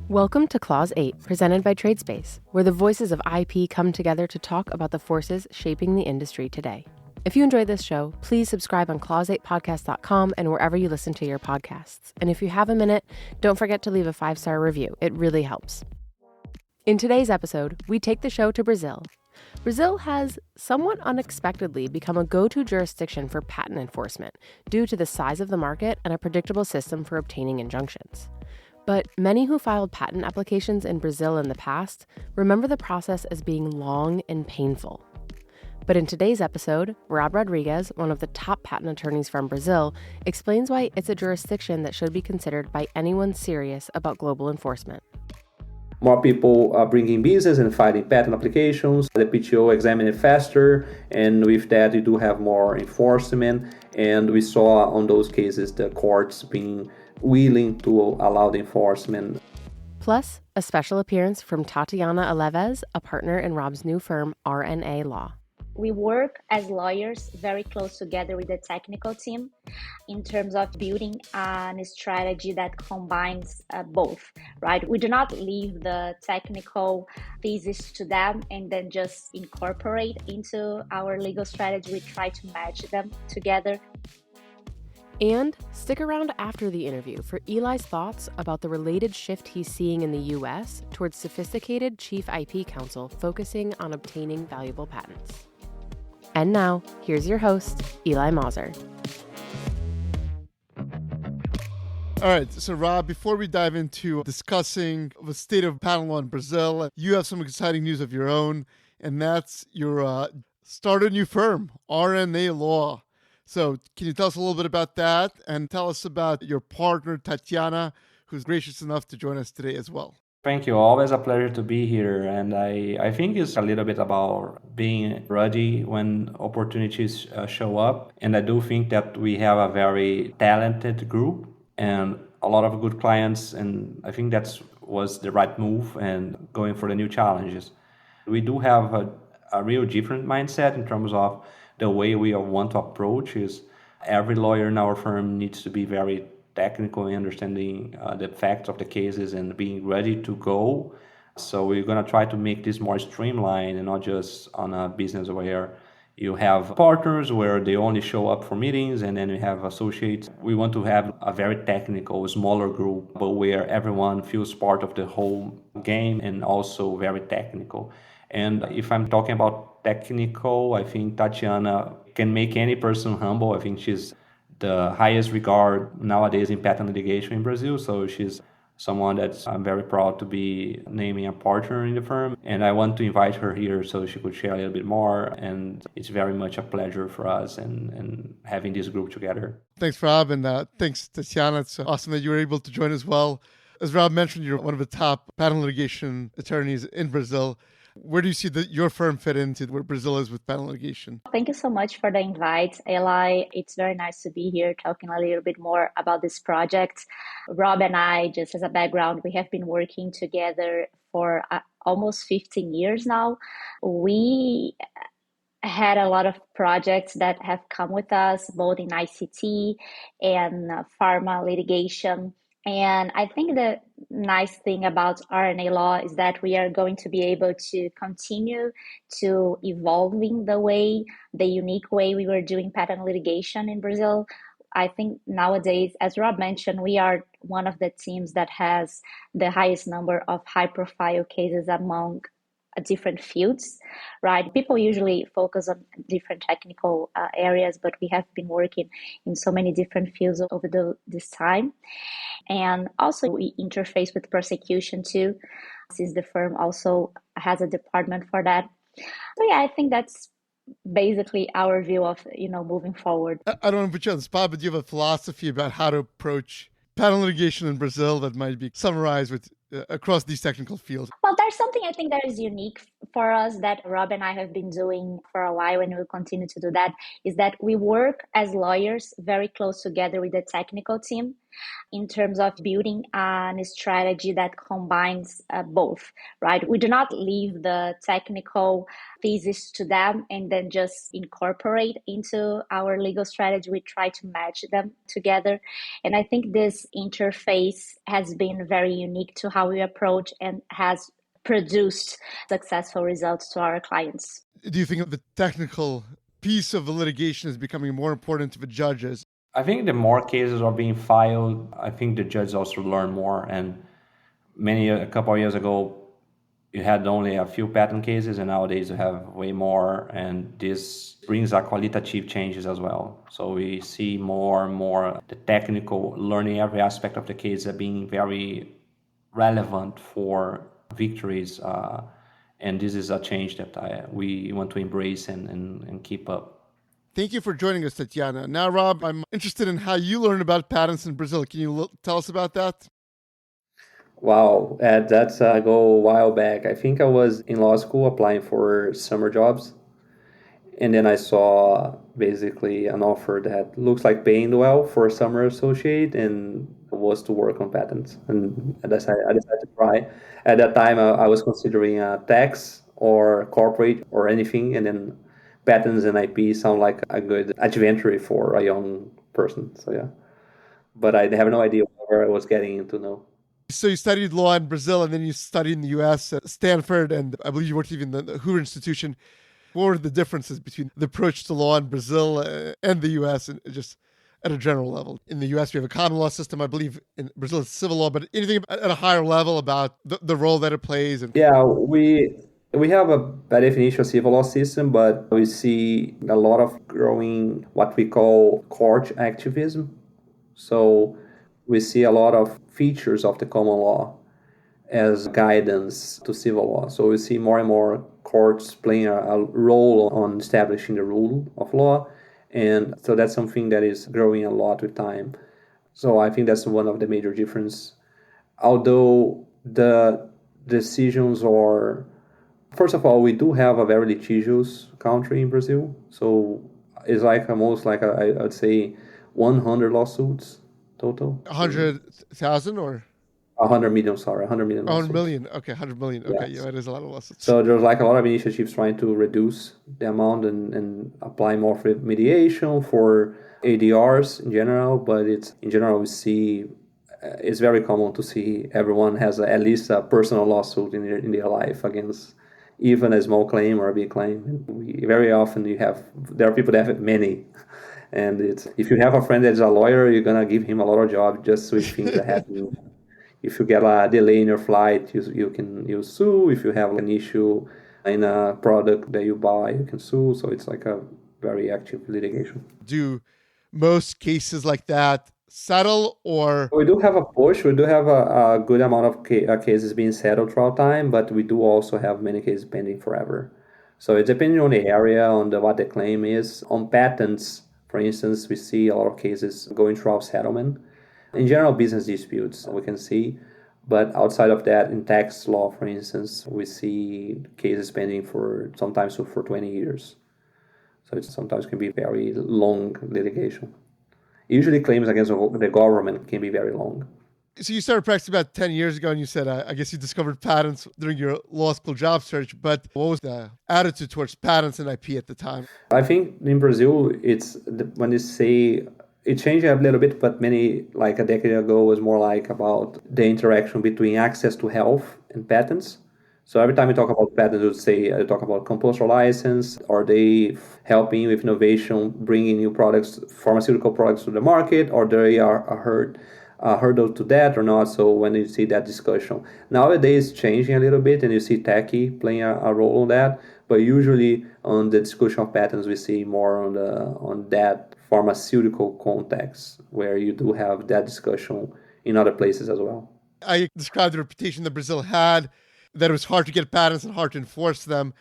Welcome to Clause 8, presented by TradeSpace, where the voices of IP come together to talk about the forces shaping the industry today. If you enjoyed this show, please subscribe on clause8podcast.com and wherever you listen to your podcasts. And if you have a minute, don't forget to leave a 5-star review. It really helps. In today's episode, we take the show to Brazil. Brazil has somewhat unexpectedly become a go-to jurisdiction for patent enforcement due to the size of the market and a predictable system for obtaining injunctions. But many who filed patent applications in Brazil in the past remember the process as being long and painful. But in today's episode, Rob Rodriguez, one of the top patent attorneys from Brazil, explains why it's a jurisdiction that should be considered by anyone serious about global enforcement. More people are bringing business and filing patent applications. The PTO examine it faster, and with that, you do have more enforcement. And we saw on those cases the courts being willing to allow the enforcement. Plus, a special appearance from Tatiana Alves, a partner in Rob's new firm, RNA Law. We work as lawyers very close together with the technical team in terms of building a strategy that combines both, right? We do not leave the technical thesis to them and then just incorporate into our legal strategy. We try to match them together. And stick around after the interview for Eli's thoughts about the related shift he's seeing in the U.S. towards sophisticated chief IP counsel focusing on obtaining valuable patents. And now, here's your host, Eli Mauser. All right, so Rob, before we dive into discussing the state of patent law in Brazil, you have some exciting news of your own, and that's your start a new firm, RNA Law. So can you tell us a little bit about that and tell us about your partner, Tatiana, who's gracious enough to join us today as well? Thank you. Always a pleasure to be here. And I think it's a little bit about being ready when opportunities show up. And I do think that we have a very talented group and a lot of good clients. And I think that was the right move and going for the new challenges. We do have a real different mindset in terms of the way we want to approach is every lawyer in our firm needs to be very technical in understanding the facts of the cases and being ready to go. So we're going to try to make this more streamlined and not just on a business where you have partners where they only show up for meetings and then you have associates. We want to have a very technical, smaller group, but where everyone feels part of the whole game and also very technical. And if I'm talking about technical, I think Tatiana can make any person humble. I think she's the highest regard nowadays in patent litigation in Brazil. So she's someone that I'm very proud to be naming a partner in the firm. And I want to invite her here so she could share a little bit more. And it's very much a pleasure for us and having this group together. Thanks, Rob. And thanks, Tatiana. It's awesome that you were able to join as well. As Rob mentioned, you're one of the top patent litigation attorneys in Brazil. Where do you see your firm fit into where Brazil is with patent litigation? Thank you so much for the invite, Eli. It's very nice to be here talking a little bit more about this project. Rob and I, just as a background, we have been working together for almost 15 years now. We had a lot of projects that have come with us, both in ICT and pharma litigation. And I think the nice thing about RNA Law is that we are going to be able to continue to evolving the unique way we were doing patent litigation in Brazil. I think nowadays, as Rob mentioned, we are one of the teams that has the highest number of high-profile cases among different fields, right? People usually focus on different technical areas, but we have been working in so many different fields over this time. And also we interface with prosecution too, since the firm also has a department for that. So yeah, I think that's basically our view of, moving forward. I don't want to put you on the spot, but do you have a philosophy about how to approach patent litigation in Brazil that might be summarized with across these technical fields? Well, there's something I think that is unique for us that Rob and I have been doing for a while, and we'll continue to do that, is that we work as lawyers very close together with the technical team. in terms of building a strategy that combines both, right? We do not leave the technical thesis to them and then just incorporate into our legal strategy. We try to match them together. And I think this interface has been very unique to how we approach and has produced successful results to our clients. Do you think the technical piece of the litigation is becoming more important to the judges? I think the more cases are being filed, I think the judges also learn more. And a couple of years ago, you had only a few patent cases, and nowadays you have way more. And this brings a qualitative changes as well. So we see more and more the technical learning every aspect of the case as being very relevant for victories. And this is a change that we want to embrace and keep up. Thank you for joining us, Tatiana. Now, Rob, I'm interested in how you learned about patents in Brazil. Can you tell us about that? Wow, that's go a while back. I think I was in law school applying for summer jobs. And then I saw basically an offer that looks like paying well for a summer associate and was to work on patents. And I decided to try. At that time, I was considering tax or corporate or anything. And then patents and IP sound like a good adventure for a young person. So, yeah. But I have no idea where I was getting into now. So you studied law in Brazil, and then you studied in the U.S. at Stanford, and I believe you worked even in the Hoover Institution. What were the differences between the approach to law in Brazil and the U.S. and just at a general level? In the U.S., we have a common law system. I believe in Brazil it's civil law, but anything at a higher level about the role that it plays? Yeah, we have a by definition civil law system, but we see a lot of growing what we call court activism. So we see a lot of features of the common law as guidance to civil law. So we see more and more courts playing a role on establishing the rule of law. And so that's something that is growing a lot with time. So I think that's one of the major differences. Although the decisions are, first of all, we do have a very litigious country in Brazil. So it's like almost like I'd say 100 lawsuits total. 100,000 or? 100 million, sorry, 100 million. 100 million. Okay, 100 million. Okay, Yes. yeah, that is a lot of lawsuits. So there's like a lot of initiatives trying to reduce the amount and apply more for mediation for ADRs in general. But in general, we see it's very common to see everyone has at least a personal lawsuit in their life against even a small claim or a big claim. And very often there are people that have many. And if you have a friend that's a lawyer, you're going to give him a lot of job just with things that happen. If you get a delay in your flight, you sue. If you have an issue in a product that you buy, you can sue. So it's like a very active litigation. Do most cases like that settle, or? We do have a push. We do have a good amount of cases being settled throughout time, but we do also have many cases pending forever. So it's depending on the area, on what the claim is. On patents, for instance, we see a lot of cases going through settlement. In general, business disputes we can see, but outside of that, in tax law, for instance, we see cases pending sometimes for 20 years. So it sometimes can be very long litigation. Usually claims against the government can be very long. So you started practicing about 10 years ago, and you said, I guess you discovered patents during your law school job search, but what was the attitude towards patents and IP at the time? I think in Brazil, when you say, it changed a little bit, but like a decade ago, was more like about the interaction between access to health and patents. So every time we talk about patents, we would say, talk about compulsory license, are they helping with innovation, bringing new products, pharmaceutical products to the market, or they are a hurdle to that or not? So when you see that discussion, nowadays it's changing a little bit, and you see techie playing a role on that. But usually on the discussion of patents, we see more on that pharmaceutical context, where you do have that discussion in other places as well. I described the reputation that Brazil had, that it was hard to get patents and hard to enforce them.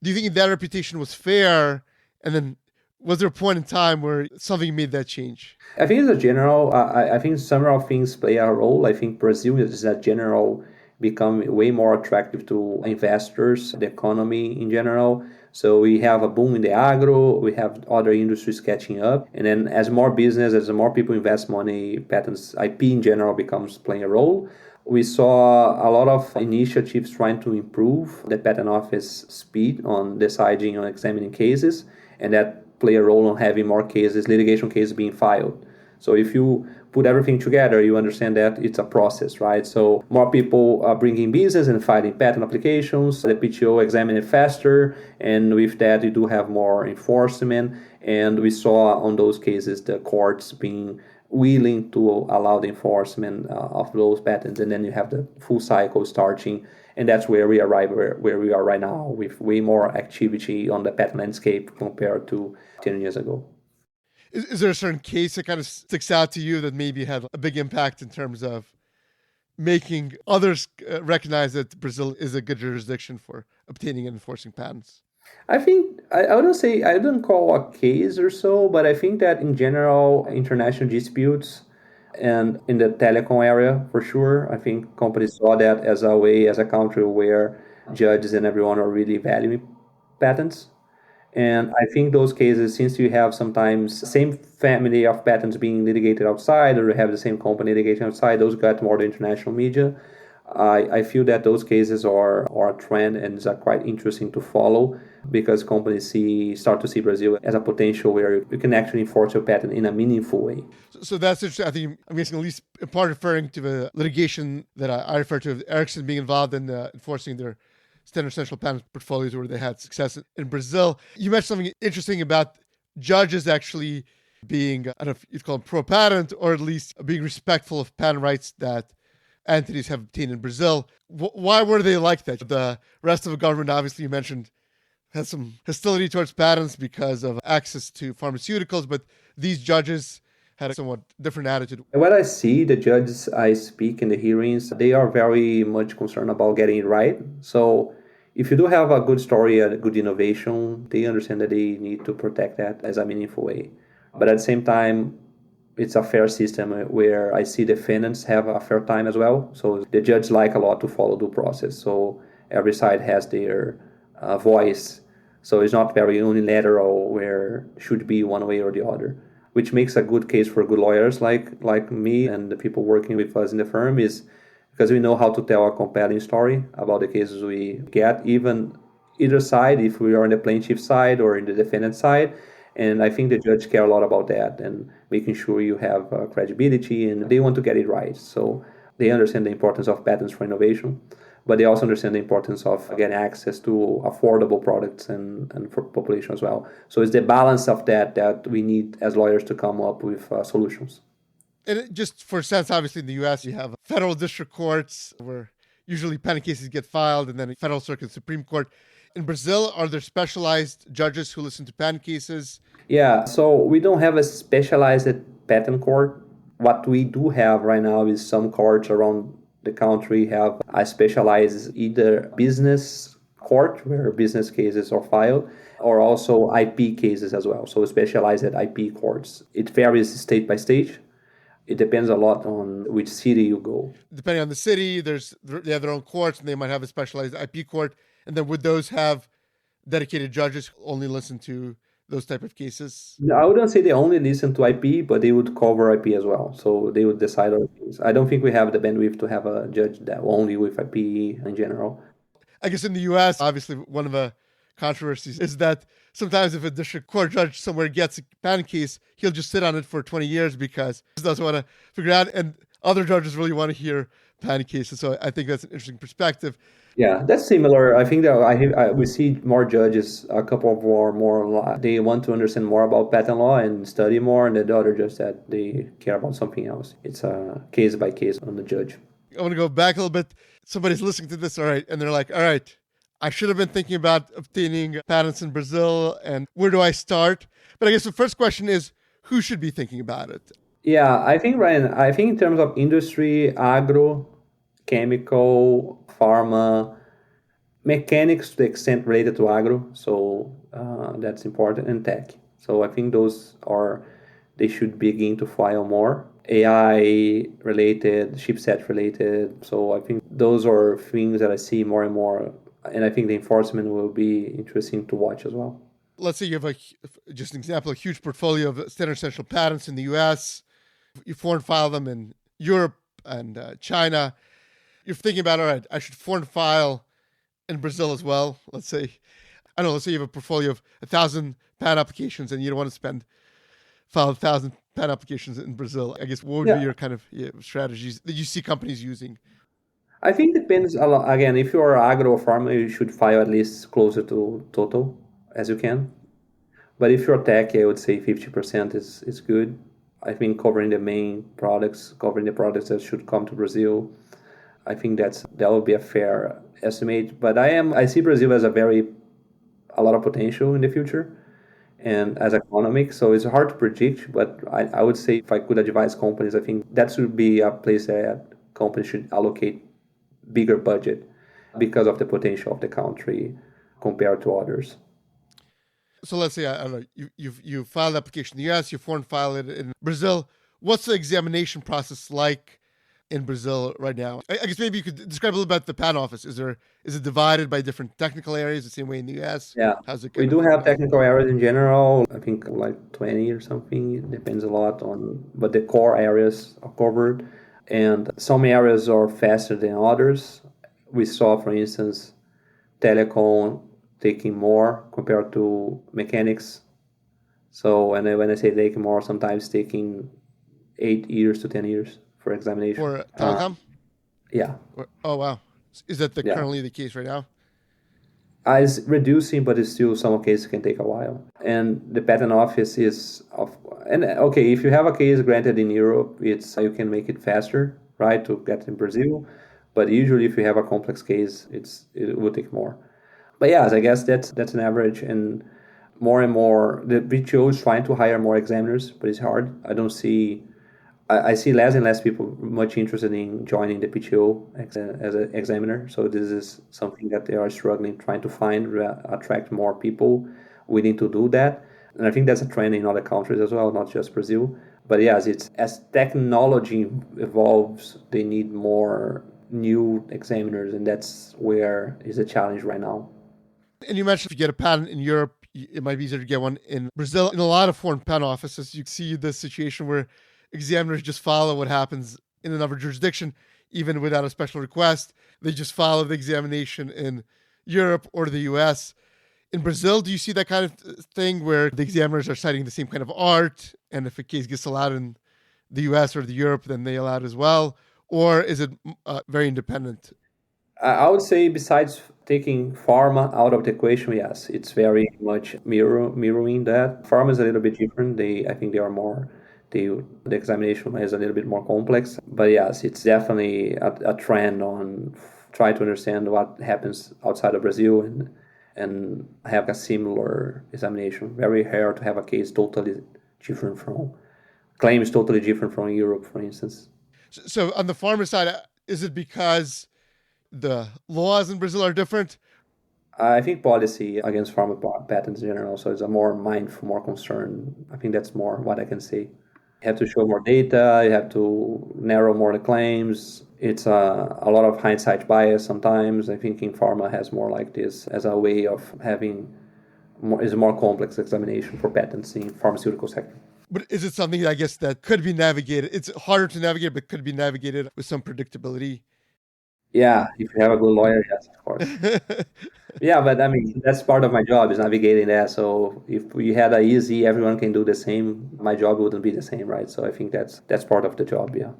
Do you think that reputation was fair? And then was there a point in time where something made that change? I think as a general, I think several things play a role. I think Brazil is a general become way more attractive to investors, the economy in general. So we have a boom in the agro, we have other industries catching up. And then as more business, as more people invest money, patents, IP in general becomes playing a role. We saw a lot of initiatives trying to improve the patent office speed on deciding on examining cases, and that play a role on having more cases, litigation cases being filed. So if you put everything together, you understand that it's a process, right? So more people are bringing business and filing patent applications, the PTO examine it faster, and with that you do have more enforcement. And we saw on those cases the courts being willing to allow the enforcement of those patents, and then you have the full cycle starting, and that's where we arrive where we are right now, with way more activity on the patent landscape compared to 10 years ago. Is there a certain case that kind of sticks out to you that maybe had a big impact in terms of making others recognize that Brazil is a good jurisdiction for obtaining and enforcing patents? I think I wouldn't say I wouldn't call a case or so, but I think that in general, international disputes and in the telecom area for sure, I think companies saw that as a way, as a country where judges and everyone are really valuing patents. And I think those cases, since you have sometimes same family of patents being litigated outside, or you have the same company litigating outside, those got more the international media. I feel that those cases are a trend and is quite interesting to follow, because companies start to see Brazil as a potential where you can actually enforce your patent in a meaningful way. So that's interesting. I think I'm guessing at least in part referring to the litigation that I refer to of Ericsson being involved in enforcing their standard central patent portfolios where they had success in Brazil. You mentioned something interesting about judges actually being, I don't know if you'd call them pro-patent, or at least being respectful of patent rights that entities have obtained in Brazil. Why were they like that? The rest of the government, obviously, you mentioned, has some hostility towards patents because of access to pharmaceuticals, but these judges had a somewhat different attitude. What I see, the judges I speak in the hearings, they are very much concerned about getting it right. So if you do have a good story, a good innovation, they understand that they need to protect that as a meaningful way. But at the same time, it's a fair system where I see defendants have a fair time as well. So the judges like a lot to follow due process. So every side has their voice. So it's not very unilateral where it should be one way or the other, which makes a good case for good lawyers like me and the people working with us in the firm, is because we know how to tell a compelling story about the cases we get, even either side, if we are on the plaintiff side or in the defendant side. And I think the judge care a lot about that and making sure you have credibility, and they want to get it right. So they understand the importance of patents for innovation, but they also understand the importance of getting access to affordable products and for population as well. So it's the balance of that we need as lawyers to come up with solutions. And just for sense, obviously in the U.S. you have federal district courts where usually patent cases get filed, and then a federal circuit, Supreme Court. In Brazil, are there specialized judges who listen to patent cases? Yeah, so we don't have a specialized patent court. What we do have right now is some courts around the country have a specialized either business court where business cases are filed, or also IP cases as well. So specialized IP courts. It varies state by state. It depends a lot on which city you go. Depending on the city, they have their own courts, and they might have a specialized IP court. And then would those have dedicated judges who only listen to those type of cases? No, I wouldn't say they only listen to IP, but they would cover IP as well. So they would decide on things. I don't think we have the bandwidth to have a judge that only with IP in general. I guess in the U.S., obviously, one of the controversies is that sometimes if a district court judge somewhere gets a patent case, he'll just sit on it for 20 years because he doesn't want to figure it out. And other judges really want to hear patent cases. So I think that's an interesting perspective. Yeah, that's similar. I think that we see more judges, a couple of more. They want to understand more about patent law and study more, and the other judge that they care about something else. It's a case by case on the judge. I want to go back a little bit. Somebody's listening to this, all right, and they're like, all right, I should have been thinking about obtaining patents in Brazil, and where do I start? But I guess the first question is, who should be thinking about it? Yeah, I think, Ryan, in terms of industry, agro, chemical, pharma, mechanics to the extent related to agro, so that's important, and tech. So I think they should begin to file more. AI related, chipset related. So I think those are things that I see more and more And I think the enforcement will be interesting to watch as well. Let's say you have just an example, a huge portfolio of standard essential patents in the U.S. You foreign file them in Europe and China. You're thinking about, all right, I should foreign file in Brazil as well. Let's say you have a portfolio of 1,000 patent applications and you don't want to file 1,000 patent applications in Brazil. I guess what would be your kind of strategies that you see companies using? I think it depends a lot. Again, if you are agro or pharma, you should file at least closer to total as you can. But if you're tech, I would say 50% is good. I think covering the main products, covering the products that should come to Brazil, I think that would be a fair estimate. But I see Brazil as a lot of potential in the future and as economic. So it's hard to predict, but I would say if I could advise companies, I think that should be a place that companies should allocate bigger budget because of the potential of the country compared to others. So let's say, I don't know, you file an application in the US, you foreign file it in Brazil. What's the examination process like in Brazil right now? I guess maybe you could describe a little about the patent office. Is it divided by different technical areas the same way in the US? Yeah, we do have technical areas in general. I think like 20 or something. It depends a lot but the core areas are covered. And some areas are faster than others. We saw, for instance, telecom taking more compared to mechanics. So when I say taking more, sometimes taking 8 years to 10 years for examination. For telecom? Yeah. Oh, wow. Is that currently the case right now? It's reducing, but it's still some cases can take a while. And the patent office if you have a case granted in Europe, you can make it faster, right, to get in Brazil. But usually, if you have a complex case, it will take more. But yes, I guess that's an average, and more the PTO is trying to hire more examiners, but it's hard. I see less and less people much interested in joining the PTO as an examiner. So this is something that they are struggling, trying to attract more people willing to do that. And I think that's a trend in other countries as well, not just Brazil. But yes, as technology evolves, they need more new examiners, and that's where is a challenge right now. And you mentioned if you get a patent in Europe, it might be easier to get one in Brazil. In a lot of foreign patent offices, you see this situation where examiners just follow what happens in another jurisdiction, even without a special request. They just follow the examination in Europe or the US. In Brazil, do you see that kind of thing where the examiners are citing the same kind of art, and if a case gets allowed in the US or the Europe, then they allow it as well? Or is it very independent? I would say besides taking pharma out of the equation, yes, it's very much mirroring that. Pharma is a little bit different. I think they are more, the examination is a little bit more complex. But yes, it's definitely a trend on try to understand what happens outside of Brazil and have a similar examination. Very rare to have a case totally different claims totally different from Europe, for instance. So on the pharma side, is it because the laws in Brazil are different? I think policy against pharma patents in general, so it's a more mindful, more concern. I think that's more what I can say. You have to show more data, you have to narrow more the claims. It's a lot of hindsight bias sometimes. I think in pharma has more like this as a way of having is a more complex examination for patents in pharmaceutical sector. But is it something, I guess, that could be navigated? It's harder to navigate, but could be navigated with some predictability? Yeah, if you have a good lawyer, yes, of course. Yeah, but I mean, that's part of my job is navigating that. So if we had a easy, everyone can do the same, my job wouldn't be the same, right? So I think that's part of the job, yeah.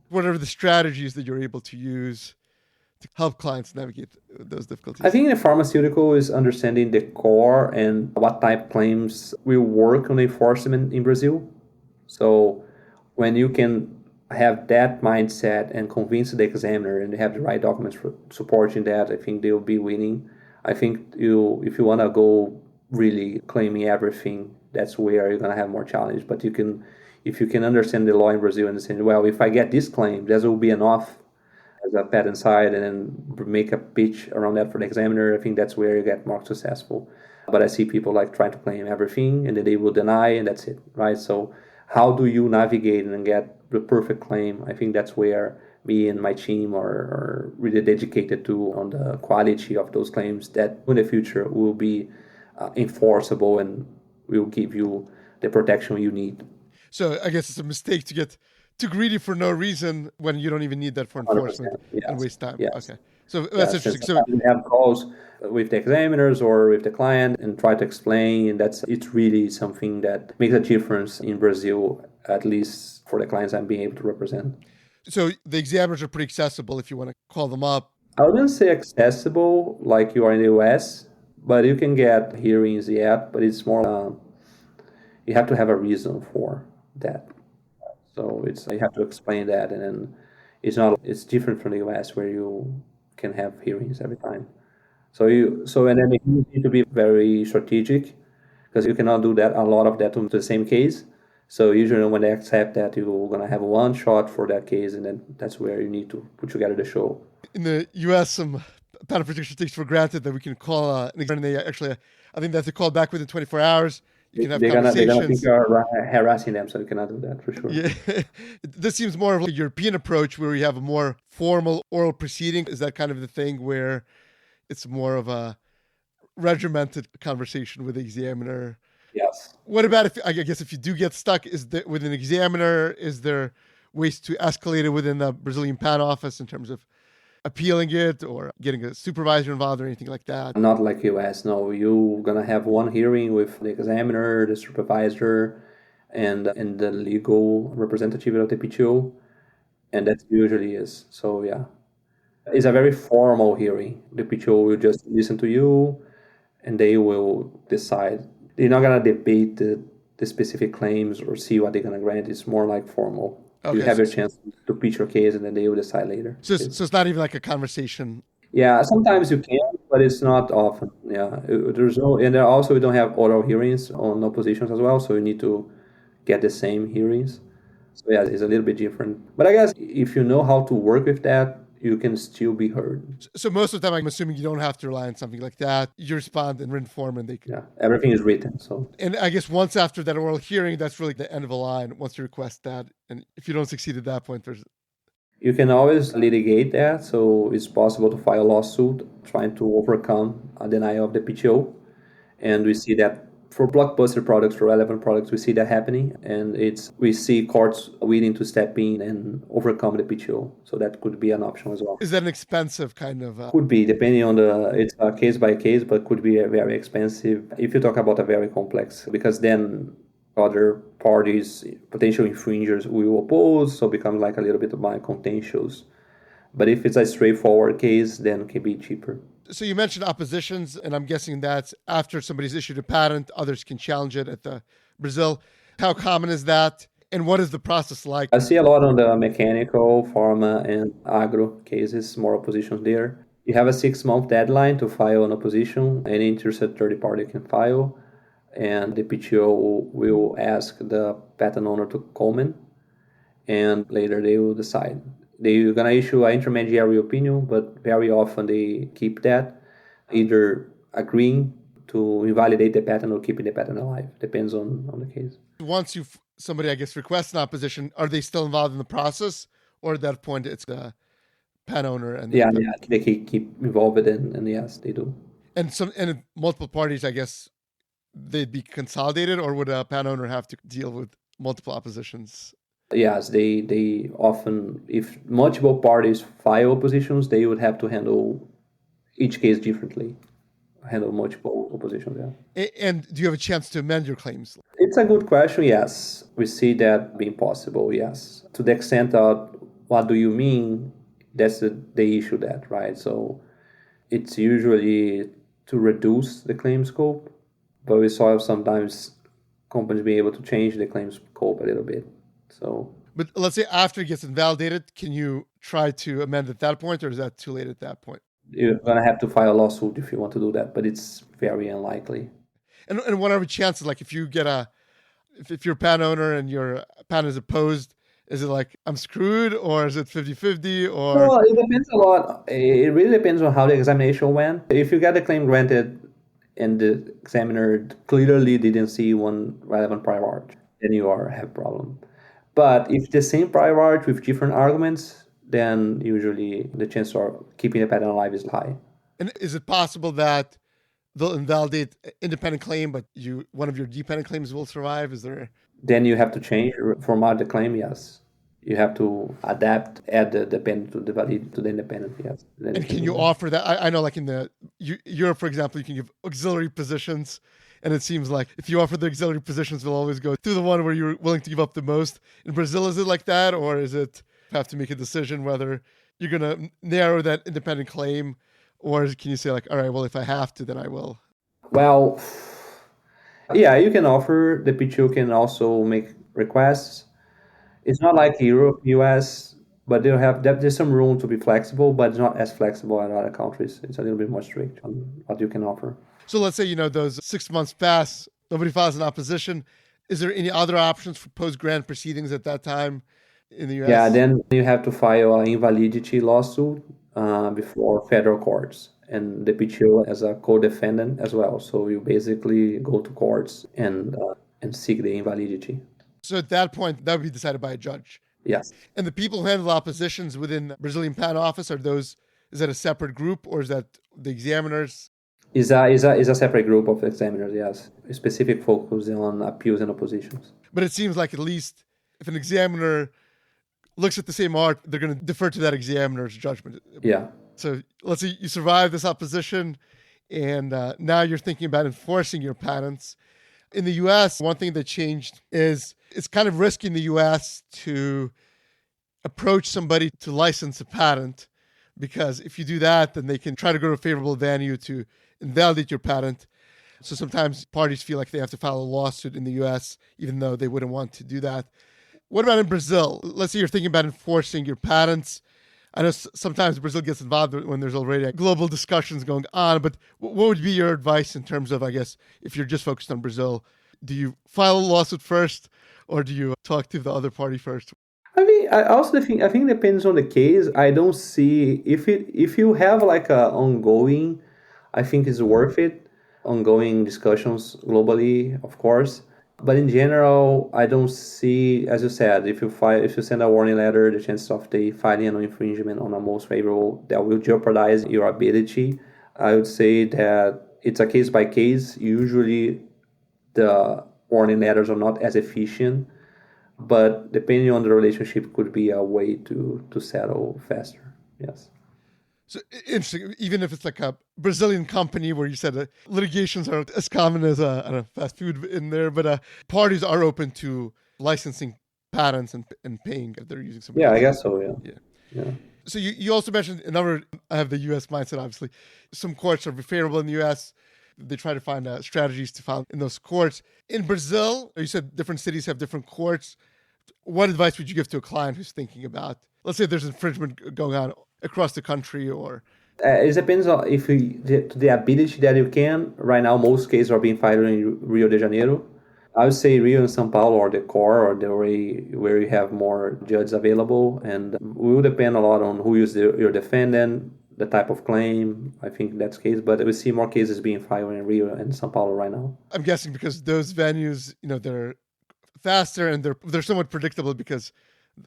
What are the strategies that you're able to use to help clients navigate those difficulties? I think the pharmaceutical is understanding the core and what type claims will work on enforcement in Brazil. So when you can have that mindset and convince the examiner and have the right documents for supporting that, I think they'll be winning. I think if you want to go really claiming everything, that's where you're going to have more challenge. But if you can understand the law in Brazil and say, well, if I get this claim, that will be enough as a patent side, and then make a pitch around that for the examiner, I think that's where you get more successful. But I see people like trying to claim everything, and then they will deny, and that's it, right? So how do you navigate and get the perfect claim? I think that's where me and my team are really dedicated to on the quality of those claims that in the future will be enforceable and will give you the protection you need. So I guess it's a mistake to get too greedy for no reason when you don't even need that for enforcement and waste time. Yes. Okay. So that's interesting. So we have calls with the examiners or with the client and try to explain. It's really something that makes a difference in Brazil, at least for the clients I'm being able to represent. So the examiners are pretty accessible if you want to call them up. I wouldn't say accessible like you are in the US, but you can get hearings yet, but it's more, you have to have a reason for that. So you have to explain that, and then it's different from the US where you can have hearings every time. And then you need to be very strategic because you cannot do that a lot of that to the same case. So usually when they accept that, you're gonna have one shot for that case, and then that's where you need to put together the show. In the U.S., some patent protection takes for granted that we can call an examiner. I think they have to call back within 24 hours. You can have conversations. They're gonna think you're harassing them, so you cannot do that for sure. Yeah. This seems more of a European approach where we have a more formal oral proceeding. Is that kind of the thing where it's more of a regimented conversation with the examiner? Yes. What about if you do get stuck, with an examiner, is there ways to escalate it within the Brazilian patent office in terms of appealing it or getting a supervisor involved or anything like that? Not like US, no. You're gonna have one hearing with the examiner, the supervisor, and the legal representative of the PTO, and that usually is. So yeah, it's a very formal hearing. The PTO will just listen to you, and they will decide. They're not gonna debate the specific claims or see what they're gonna grant. It's more like formal. Okay, you have your chance to pitch your case, and then they will decide later. So it's not even like a conversation. Yeah, sometimes you can, but it's not often. Yeah, and then also we don't have oral hearings on oppositions as well, so you need to get the same hearings. So yeah, it's a little bit different. But I guess if you know how to work with that, you can still be heard. So most of the time, I'm assuming you don't have to rely on something like that. You respond in written form, and everything is written. So, and I guess once after that oral hearing, that's really the end of the line. Once you request that, and if you don't succeed at that point, you can always litigate that. So it's possible to file a lawsuit trying to overcome a denial of the PTO, and we see that. For blockbuster products, for relevant products, we see that happening, and we see courts willing to step in and overcome the PTO. So that could be an option as well. Is that an expensive kind of? Could be, depending on it's a case by case, but could be very expensive if you talk about a very complex, because then other parties, potential infringers, will oppose, so it becomes like a little bit of my contentious. But if it's a straightforward case, then it can be cheaper. So you mentioned oppositions, and I'm guessing that's after somebody's issued a patent, others can challenge it at Brazil. How common is that, and what is the process like? I see a lot on the mechanical, pharma, and agro cases, more oppositions there. You have a 6-month deadline to file an opposition. Any interested third party can file, and the PTO will ask the patent owner to comment, and later they will decide. They're going to issue an intermediary opinion, but very often they keep that, either agreeing to invalidate the patent or keeping the patent alive. Depends on the case. Once somebody, I guess, requests an opposition, are they still involved in the process? Or at that point, it's the patent owner? They keep involved and yes, they do. And multiple parties, I guess, they'd be consolidated, or would a patent owner have to deal with multiple oppositions? Yes, they often, if multiple parties file oppositions, they would have to handle each case differently, handle multiple oppositions, yeah. And do you have a chance to amend your claims? It's a good question, yes. We see that being possible, yes. To the extent of what do you mean, that's the issue that, right? So it's usually to reduce the claim scope, but we saw sometimes companies being able to change the claim scope a little bit. But let's say after it gets invalidated, can you try to amend at that point, or is that too late at that point? You're going to have to file a lawsuit if you want to do that, but it's very unlikely. And what are the chances, like if you get if you're a patent owner and your patent is opposed, is it like I'm screwed, or is it 50-50? Or well, it depends a lot. It really depends on how the examination went. If you get the claim granted and the examiner clearly didn't see one relevant prior art, then you have a problem. But if the same prior art with different arguments, then usually the chance of keeping the patent alive is high. And is it possible that they'll invalidate independent claim, but one of your dependent claims will survive? Is there? Then you have to change, format the claim, yes. You have to adapt, add the dependent to the independent, yes. Then And can you offer that? I know, like in Europe, for example, you can give auxiliary positions, and it seems like if you offer the auxiliary positions, they'll always go through the one where you're willing to give up the most. In Brazil, is it like that, or is it have to make a decision whether you're going to narrow that independent claim, or can you say like, all right, well, if I have to, then I will? Well, yeah, you can offer. The PTO can also make requests. It's not like Europe, US, but there's some room to be flexible, but it's not as flexible as other countries. It's a little bit more strict on what you can offer. So let's say, those 6 months pass, nobody files an opposition. Is there any other options for post-grant proceedings at that time in the US? Yeah, then you have to file an invalidity lawsuit before federal courts, and the PTO as a co-defendant as well. So you basically go to courts and seek the invalidity. So at that point, that would be decided by a judge. Yes. And the people who handle oppositions within the Brazilian Patent Office, is that a separate group, or is that the examiners? Is a separate group of examiners, yes. A specific focus on appeals and oppositions. But it seems like at least if an examiner looks at the same art, they're going to defer to that examiner's judgment. Yeah. So let's say you survive this opposition, and now you're thinking about enforcing your patents. In the US, one thing that changed is it's kind of risky in the US to approach somebody to license a patent, because if you do that, then they can try to go to a favorable venue to invalidate your patent. So sometimes parties feel like they have to file a lawsuit in the US, even though they wouldn't want to do that. What about in Brazil? Let's say you're thinking about enforcing your patents. I know sometimes Brazil gets involved when there's already global discussions going on, but what would be your advice in terms of, I guess, if you're just focused on Brazil, do you file a lawsuit first, or do you talk to the other party first? I mean, I think it depends on the case. I don't see if you have like a ongoing, I think it's worth it. Ongoing discussions globally, of course. But in general, I don't see, as you said, if you send a warning letter, the chance of the filing an infringement on a most favorable, that will jeopardize your ability. I would say that it's a case by case. Usually, the warning letters are not as efficient, but depending on the relationship, could be a way to settle faster. Yes. So interesting. Even if it's like a Brazilian company where you said litigations aren't as common as fast food in there, but parties are open to licensing patents and paying if they're using some. Yeah, I guess so. Yeah. So you also mentioned I have the U.S. mindset, obviously. Some courts are favorable in the U.S. They try to find strategies to file in those courts. In Brazil, you said different cities have different courts. What advice would you give to a client who's thinking about, let's say there's infringement going on across the country, or? It depends on the ability that you can. Right now, most cases are being filed in Rio de Janeiro. I would say Rio and São Paulo are the core, or the way where you have more judges available, and it will depend a lot on who is your defendant, the type of claim. I think that's the case, but we see more cases being filed in Rio and São Paulo right now. I'm guessing because those venues, they're faster and they're somewhat predictable because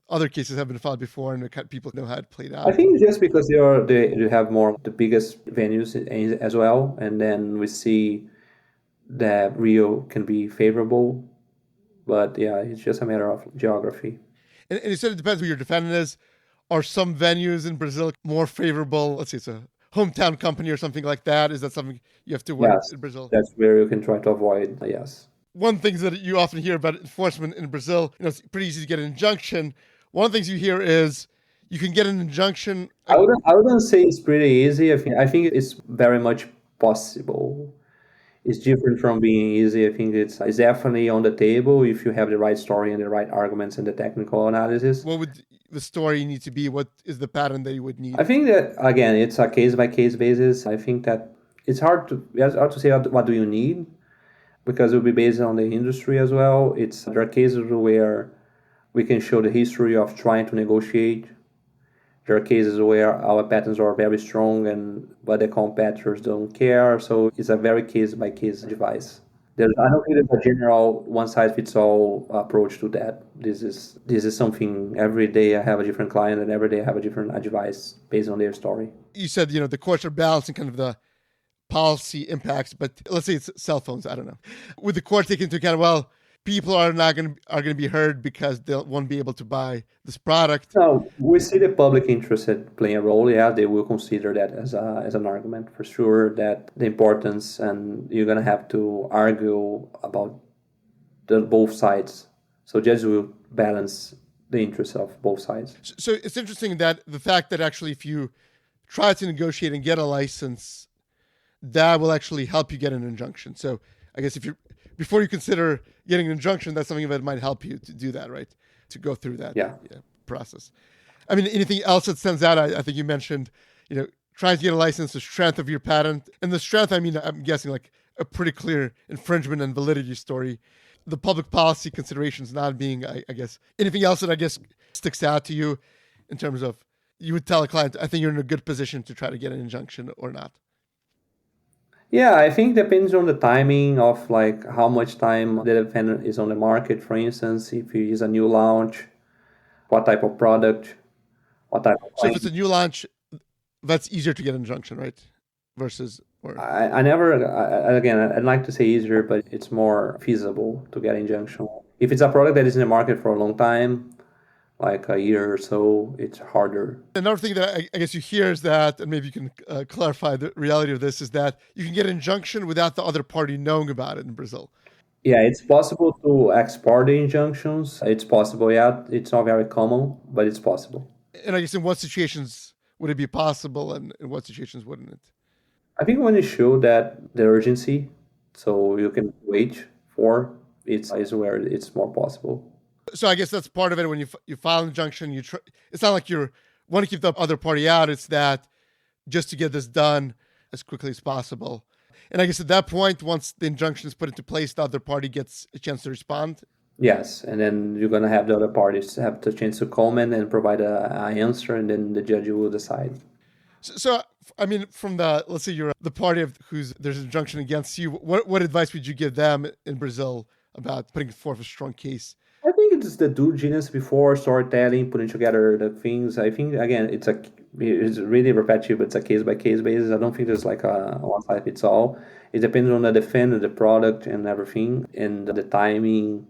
other cases have been filed before and people know how it played out. I think it's just because you have more the biggest venues as well, and then we see that Rio can be favorable, but yeah, it's just a matter of geography. And you said it depends who your defendant is. Are some venues in Brazil more favorable? Let's say it's a hometown company or something like that. Is that something you have to work in Brazil? That's where you can try to avoid, yes. One thing that you often hear about enforcement in Brazil, it's pretty easy to get an injunction. One of the things you hear is you can get an injunction. I wouldn't say it's pretty easy. I think it's very much possible. It's different from being easy. I think it's definitely on the table if you have the right story and the right arguments and the technical analysis. What would the story need to be? What is the pattern that you would need? I think that, again, it's a case-by-case basis. I think that it's hard to say what do you need, because it will be based on the industry as well. There are cases where we can show the history of trying to negotiate. There are cases where our patents are very strong but the competitors don't care. So it's a very case-by-case device. I don't think there's a general one-size-fits-all approach to that. This is something every day I have a different client, and every day I have a different advice based on their story. You said, the courts are balancing kind of the policy impacts, but let's say it's cell phones. I don't know. With the court taking into account, well, people are going to be heard because they won't be able to buy this product. No, we see the public interest playing a role. Yeah, they will consider that as an argument for sure. That the importance, and you're gonna have to argue about both sides. So judges will balance the interests of both sides. So it's interesting that the fact that actually if you try to negotiate and get a license, that will actually help you get an injunction. So I guess before you consider getting an injunction, that's something that might help you to do that, right? To go through that process. I mean, anything else that stands out? I think you mentioned, trying to get a license, the strength of your patent. And the strength, I mean, I'm guessing like a pretty clear infringement and validity story. The public policy considerations not being, I guess, anything else that I guess sticks out to you in terms of you would tell a client, I think you're in a good position to try to get an injunction or not. Yeah, I think it depends on the timing of like how much time the defendant is on the market. For instance, if he is a new launch, what type of product, what type of So if it's a new launch, that's easier to get an injunction, right? Versus, again, I'd like to say easier, but it's more feasible to get injunction. If it's a product that is in the market for a long time, like a year or so, it's harder. Another thing that I guess you hear is that, and maybe you can clarify the reality of this, is that you can get an injunction without the other party knowing about it in Brazil. Yeah, it's possible to export the injunctions. It's possible, yeah. It's not very common, but it's possible. And I guess in what situations would it be possible, and in what situations wouldn't it? I think when you show that the urgency, so you can wait for, is where it's more possible. So I guess that's part of it. When you file an injunction, it's not like you want to keep the other party out. It's that just to get this done as quickly as possible. And I guess at that point, once the injunction is put into place, the other party gets a chance to respond. Yes, and then you're going to have the other parties have the chance to comment and provide an answer, and then the judge will decide. So I mean, from let's say you're the party there's an injunction against you, what advice would you give them in Brazil about putting forth a strong case? I think it's the due diligence before storytelling, putting together the things. I think, again, it's really repetitive, but it's a case-by-case basis. I don't think there's like a one-size-fits-all. It depends on the defendant, the product, and everything, and the timing,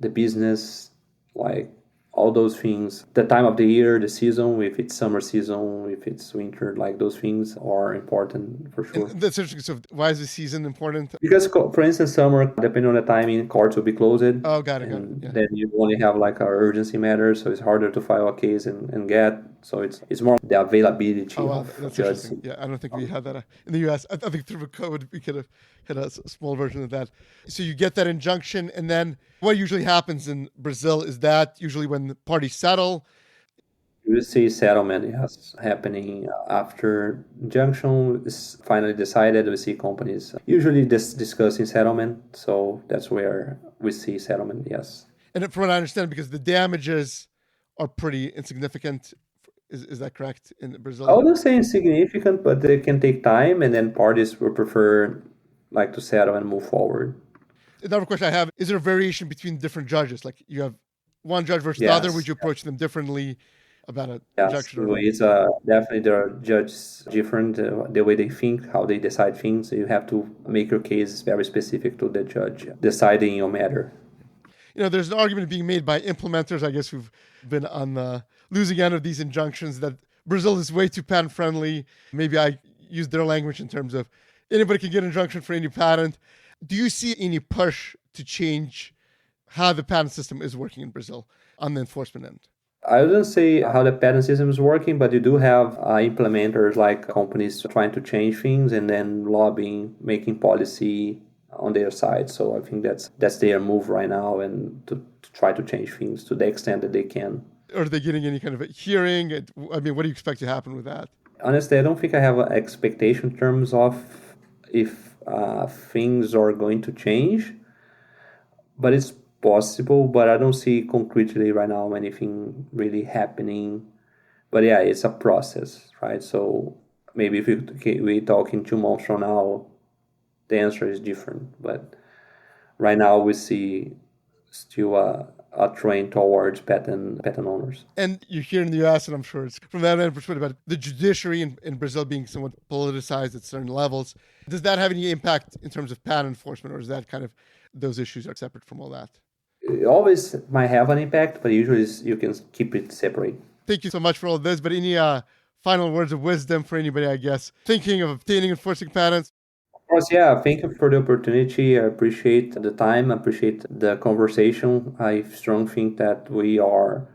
the business, like all those things. The time of the year, the season, if it's summer season, if it's winter, like those things are important for sure. And that's interesting. So why is the season important? Because, for instance, summer, depending on the timing, courts will be closed. Oh, got it. Yeah. Then you only have like an urgency matter, so it's harder to file a case and get. So it's more the availability of judges. Yeah, I don't think we had that in the U.S. I think through a code we could have had a small version of that. So you get that injunction, and then what usually happens in Brazil is that usually when the parties settle. You see settlement happening after injunction is finally decided. We see companies usually discussing settlement, so that's where we see settlement. Yes. And from what I understand, because the damages are pretty insignificant. Is that correct in Brazil? I wouldn't say insignificant, but they can take time, and then parties will prefer like to settle and move forward. Another question I have, is there a variation between different judges? Like you have one judge versus the other, would you approach them differently about an injunction? It's definitely there are judges different, the way they think, how they decide things. So you have to make your case very specific to the judge deciding your matter. There's an argument being made by implementers, I guess, who've been on the losing end of these injunctions that Brazil is way too patent friendly. Maybe I use their language in terms of anybody can get an injunction for any patent. Do you see any push to change how the patent system is working in Brazil on the enforcement end? I wouldn't say how the patent system is working, but you do have implementers like companies trying to change things and then lobbying, making policy on their side. So I think that's their move right now, and to try to change things to the extent that they can. Are they getting any kind of a hearing? I mean, what do you expect to happen with that? Honestly, I don't think I have an expectation in terms of if things are going to change, but it's possible, but I don't see concretely right now anything really happening. But yeah, it's a process, right? So maybe if we talk in 2 months from now, the answer is different. But right now we see still a trend towards patent owners. And you hear in the U.S., and I'm sure it's from that perspective, about the judiciary in Brazil being somewhat politicized at certain levels. Does that have any impact in terms of patent enforcement, or is that kind of those issues are separate from all that? It always might have an impact, but usually you can keep it separate. Thank you so much for all of this. But any final words of wisdom for anybody, I guess, thinking of obtaining and enforcing patents? Of course, yeah. Thank you for the opportunity. I appreciate the time. I appreciate the conversation. I strongly think that we are,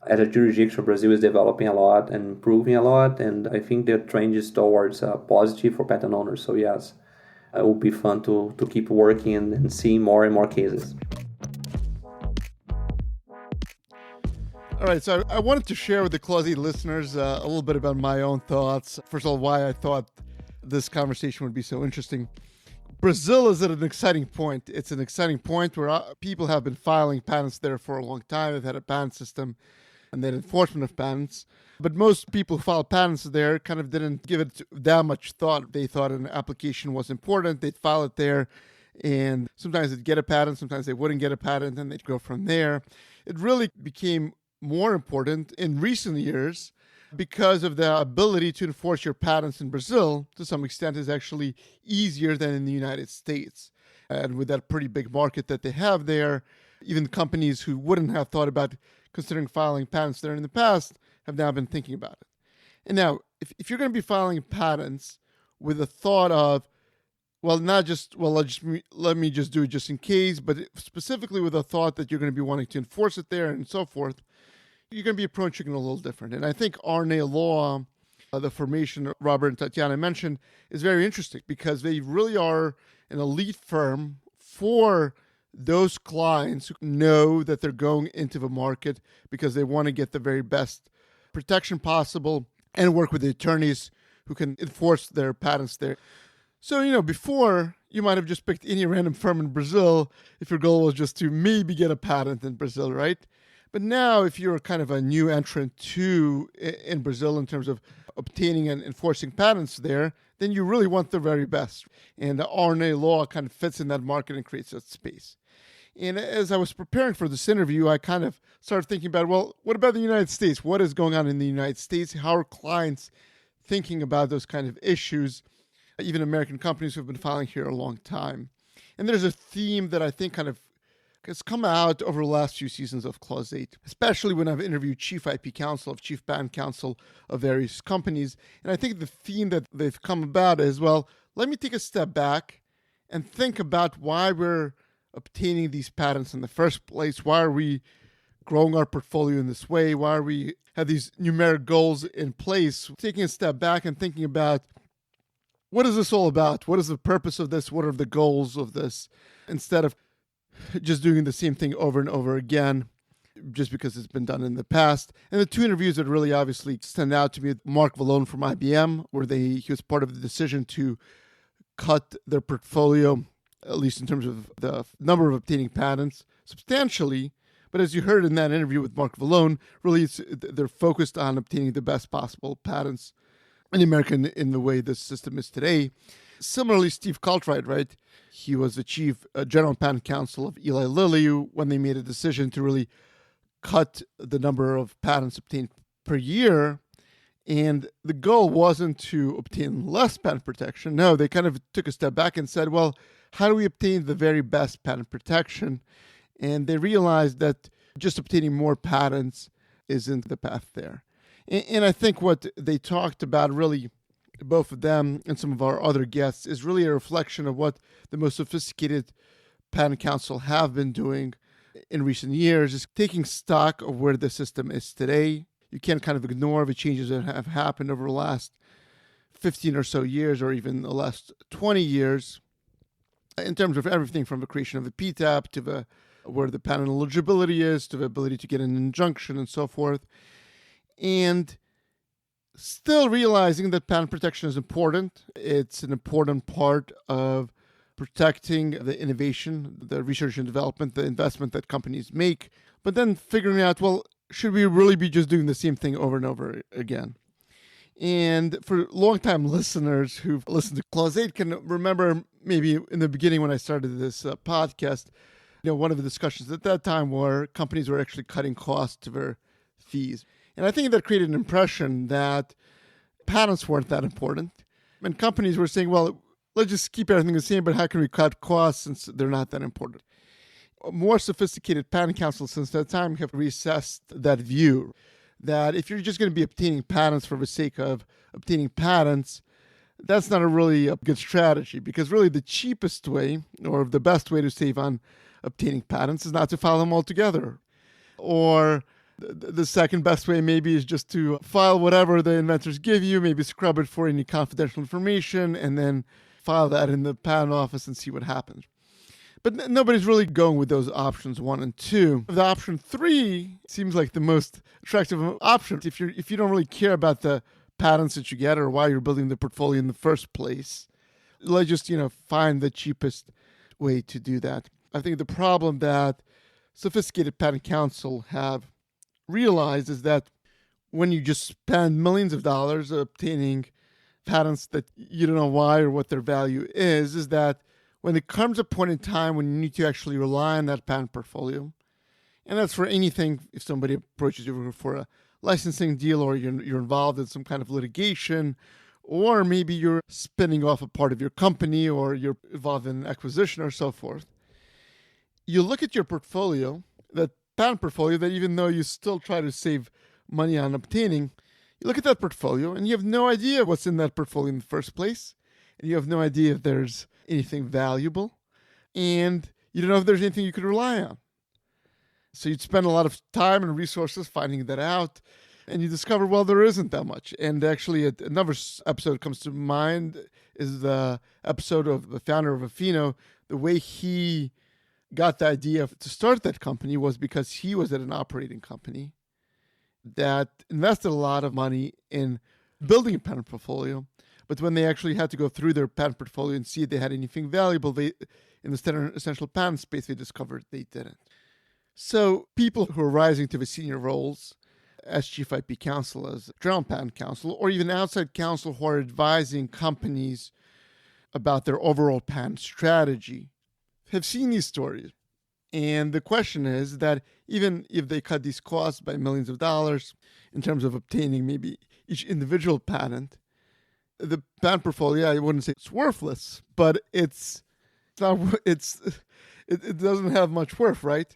as a jurisdiction, Brazil is developing a lot and improving a lot. And I think the trend is towards positive for patent owners. So, yes, it will be fun to keep working and seeing more and more cases. All right, so I wanted to share with the Clause 8 listeners a little bit about my own thoughts. First of all, why I thought this conversation would be so interesting. Brazil is at an exciting point. It's an exciting point where people have been filing patents there for a long time. They've had a patent system and then enforcement of patents. But most people who file patents there kind of didn't give it that much thought. They thought an application was important. They'd file it there, and sometimes they'd get a patent, sometimes they wouldn't get a patent, and they'd go from there. It really became more important in recent years because of the ability to enforce your patents in Brazil, to some extent, is actually easier than in the United States. And with that pretty big market that they have there, even companies who wouldn't have thought about considering filing patents there in the past have now been thinking about it. And now, if you're going to be filing patents with the thought of, well, not just, well, let me just do it just in case, but specifically with the thought that you're going to be wanting to enforce it there and so forth, you're going to be approaching it a little different. And I think RNA Law, the formation Robert and Tatiana mentioned, is very interesting because they really are an elite firm for those clients who know that they're going into the market because they want to get the very best protection possible and work with the attorneys who can enforce their patents there. So, before you might have just picked any random firm in Brazil if your goal was just to maybe get a patent in Brazil, right? But now, if you're kind of a new entrant in Brazil in terms of obtaining and enforcing patents there, then you really want the very best. And the RNA Law kind of fits in that market and creates that space. And as I was preparing for this interview, I kind of started thinking about, well, what about the United States? What is going on in the United States? How are clients thinking about those kind of issues? Even American companies who have been filing here a long time. And there's a theme that I think kind of has come out over the last few seasons of Clause 8, especially when I've interviewed chief IP counsel, chief patent counsel of various companies. And I think the theme that they've come about is, well, let me take a step back and think about why we're obtaining these patents in the first place. Why are we growing our portfolio in this way? Why are we have these numeric goals in place? Taking a step back and thinking about, what is this all about? What is the purpose of this? What are the goals of this? Instead of just doing the same thing over and over again, just because it's been done in the past. And the two interviews that really obviously stand out to me, Mark Vallone from IBM, where he was part of the decision to cut their portfolio, at least in terms of the number of obtaining patents, substantially. But as you heard in that interview with Mark Vallone, really they're focused on obtaining the best possible patents in America in the way the system is today. Similarly, Steve Cartwright, right? He was the chief general patent counsel of Eli Lilly when they made a decision to really cut the number of patents obtained per year. And the goal wasn't to obtain less patent protection. No, they kind of took a step back and said, well, how do we obtain the very best patent protection? And they realized that just obtaining more patents isn't the path there. And I think what they talked about, really, both of them and some of our other guests, is really a reflection of what the most sophisticated patent counsel have been doing in recent years, is taking stock of where the system is today. You can't kind of ignore the changes that have happened over the last 15 or so years, or even the last 20 years, in terms of everything from the creation of the PTAB to where the patent eligibility is, to the ability to get an injunction and so forth. And still realizing that patent protection is important. It's an important part of protecting the innovation, the research and development, the investment that companies make, but then figuring out, well, should we really be just doing the same thing over and over again? And for longtime listeners who've listened to Clause 8 can remember maybe in the beginning when I started this podcast, one of the discussions at that time were companies were actually cutting costs to their fees. And I think that created an impression that patents weren't that important. And companies were saying, well, let's just keep everything the same, but how can we cut costs since they're not that important? More sophisticated patent counsel since that time have reassessed that view, that if you're just going to be obtaining patents for the sake of obtaining patents, that's not a really good strategy, because really the cheapest way or the best way to save on obtaining patents is not to file them all together. Or the second best way maybe is just to file whatever the inventors give you, maybe scrub it for any confidential information, and then file that in the patent office and see what happens. But nobody's really going with those options 1 and 2. The option 3 seems like the most attractive option. If you don't really care about the patents that you get or why you're building the portfolio in the first place, let's just find the cheapest way to do that. I think the problem that sophisticated patent counsel have realized is that when you just spend millions of dollars obtaining patents that you don't know why or what their value is that when there comes a point in time when you need to actually rely on that patent portfolio, and that's for anything, if somebody approaches you for a licensing deal or you're involved in some kind of litigation, or maybe you're spinning off a part of your company or you're involved in an acquisition or so forth, you look at your portfolio, that patent portfolio that even though you still try to save money on obtaining, you look at that portfolio and you have no idea what's in that portfolio in the first place, and you have no idea if there's anything valuable, and you don't know if there's anything you could rely on. So you'd spend a lot of time and resources finding that out, and you discover, well, there isn't that much. And actually, another episode comes to mind is the episode of the founder of Affino. The way he got the idea to start that company was because he was at an operating company that invested a lot of money in building a patent portfolio. But when they actually had to go through their patent portfolio and see if they had anything valuable, in the standard essential patent space, they discovered they didn't. So people who are rising to the senior roles as chief IP counsel, as general patent counsel, or even outside counsel who are advising companies about their overall patent strategy, have seen these stories. And the question is that even if they cut these costs by millions of dollars in terms of obtaining maybe each individual patent, the patent portfolio, I wouldn't say it's worthless, but it doesn't have much worth, right?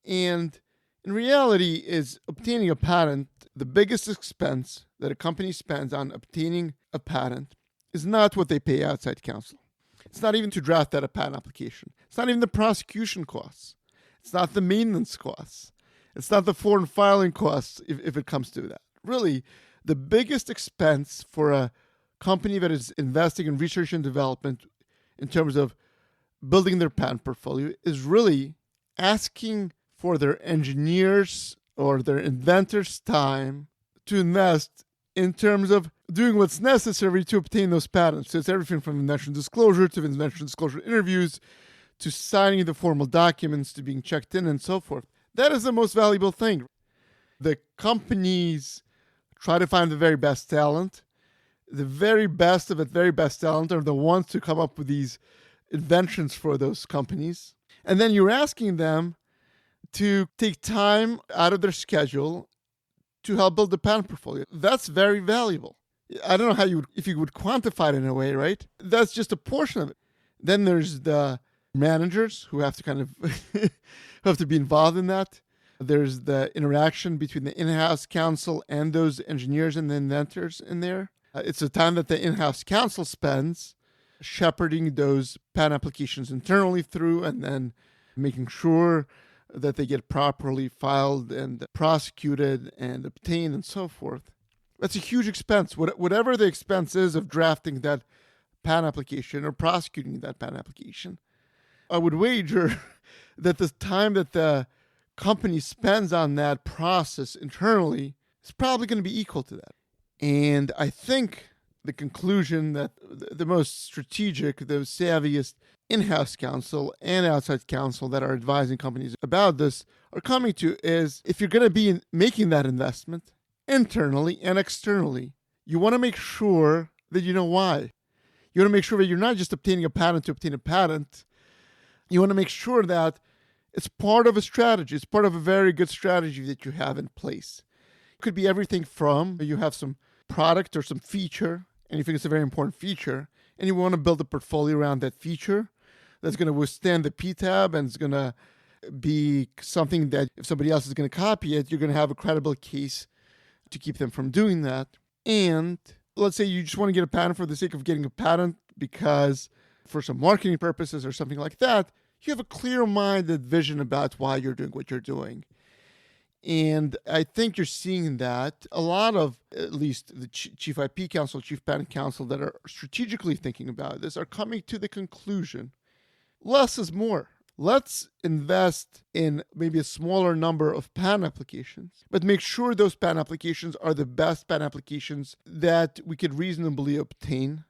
And in reality, is obtaining a patent, the biggest expense that a company spends on obtaining a patent is not what they pay outside counsel. It's not even to draft out a patent application. It's not even the prosecution costs. It's not the maintenance costs. It's not the foreign filing costs if it comes to that. Really, the biggest expense for a company that is investing in research and development in terms of building their patent portfolio is really asking for their engineers or their inventors' time to invest in terms of doing what's necessary to obtain those patents. So it's everything from invention disclosure to invention disclosure interviews to signing the formal documents to being checked in and so forth. That is the most valuable thing. The companies try to find the very best talent. The very best of the very best talent are the ones to come up with these inventions for those companies. And then you're asking them to take time out of their schedule to help build the patent portfolio. That's very valuable. I don't know if you would quantify it in a way, right? That's just a portion of it. Then there's the managers who have to kind of who have to be involved in that. There's the interaction between the in-house counsel and those engineers and the inventors in there. It's the time that the in-house counsel spends shepherding those patent applications internally through and then making sure that they get properly filed and prosecuted and obtained and so forth. That's a huge expense. Whatever the expense is of drafting that patent application or prosecuting that patent application, I would wager that the time that the company spends on that process internally is probably going to be equal to that. And I think the conclusion that the most strategic, the savviest in-house counsel and outside counsel that are advising companies about this are coming to is if you're going to be making that investment internally and externally, you want to make sure that you know why. You want to make sure that you're not just obtaining a patent to obtain a patent. You want to make sure that it's part of a strategy. It's part of a very good strategy that you have in place. It could be everything from you have some product or some feature, and you think it's a very important feature, and you want to build a portfolio around that feature that's going to withstand the PTAB and it's going to be something that if somebody else is going to copy it, you're going to have a credible case to keep them from doing that. And let's say you just want to get a patent for the sake of getting a patent because for some marketing purposes or something like that, you have a clear-minded vision about why you're doing what you're doing. And I think you're seeing that a lot of, at least the Chief IP Counsel, Chief Patent Counsel that are strategically thinking about this are coming to the conclusion, less is more. Let's invest in maybe a smaller number of patent applications, but make sure those patent applications are the best patent applications that we could reasonably obtain.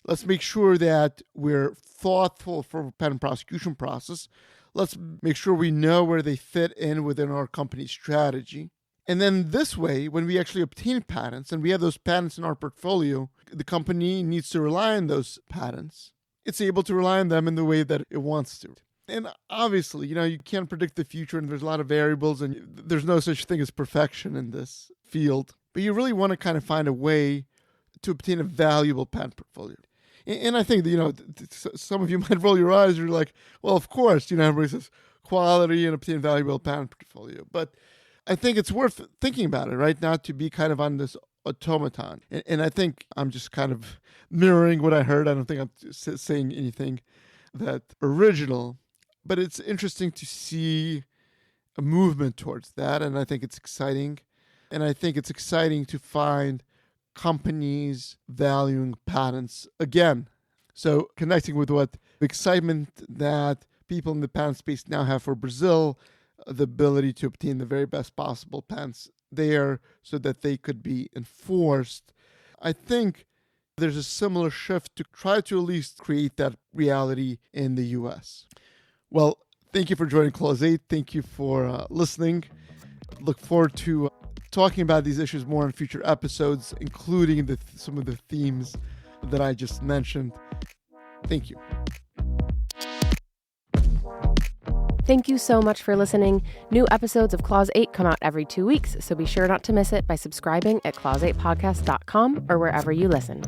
Let's make sure that we're thoughtful for the patent prosecution process. Let's make sure we know where they fit in within our company's strategy. And then this way, when we actually obtain patents and we have those patents in our portfolio, the company needs to rely on those patents. It's able to rely on them in the way that it wants to. And obviously, you can't predict the future and there's a lot of variables and there's no such thing as perfection in this field. But you really want to kind of find a way to obtain a valuable patent portfolio. And I think that, some of you might roll your eyes. You're like, well, of course, everybody says quality and obtain valuable patent portfolio. But I think it's worth thinking about it, right? Not to be kind of on this automaton. And I think I'm just kind of mirroring what I heard. I don't think I'm saying anything that original. But it's interesting to see a movement towards that, and I think it's exciting. And I think it's exciting to find companies valuing patents again. So connecting with what the excitement that people in the patent space now have for Brazil, the ability to obtain the very best possible patents there so that they could be enforced. I think there's a similar shift to try to at least create that reality in the U.S. Well, thank you for joining Clause 8. Thank you for listening. Look forward to talking about these issues more in future episodes, including some of the themes that I just mentioned. Thank you. Thank you so much for listening. New episodes of Clause 8 come out every 2 weeks, so be sure not to miss it by subscribing at clause8podcast.com or wherever you listen.